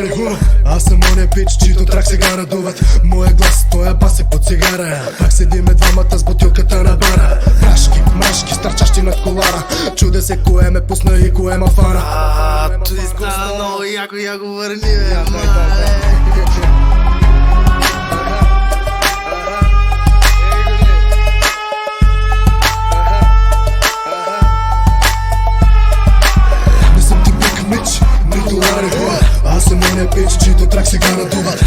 титулари ху. Аз съм оня пич, чийто трак сега радуват. Моя глас, тоя бас е по цигара. Пак седиме двамата с бутилката на бара. Прашки, мрашки, стърчащи над колара. Чуде се кое ме пусна и кое ма фара. Той стана много яко, яко върни, бе, Аз съм оня пич, чийто трак сега надуват.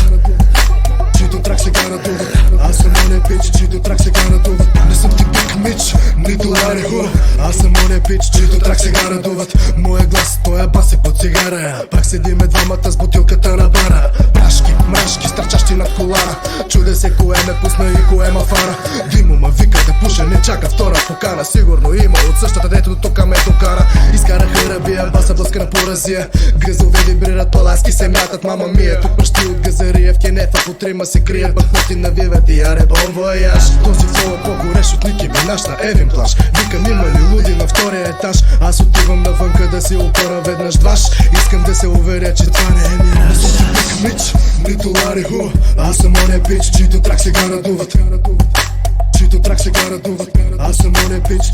Чийто трак сега надуват. Аз съм оня пич, чийто трак сега надуват. Не съм ти пик мич, нито лари ху. Аз съм оня пич, чийто трак сега надуват. Моя глас, тоя бас е по цигара. Пак седиме двамата с бутилката на бара. Прашки, мрашки, стърчащи над колара. Чуде се кое ме пусна и кое ма фара. Димо ма вика да пуша, не чака втора покана. Сигурно има от същата, дето до тука ме докара. Изкараха ръбия, баса блъска на поразия. Гръзове вибрират, паласки се мятат, мама мия. Тук пръщи от газария, в кенефа по трима се крият. Бъхнати навиват и аре бон вояж. Този флоу е по-горещ от Ники Минаж на Евин плаж. Викам има ли луди на втория етаж. Аз отивам навънка да си опора веднъж дваш. Искам да се уверя, че това не е мираж. Мич, нито лари ху. Аз съм оня пич, чийто трак сега надуват. Чийто трак сега надуват. Аз съм оня пич.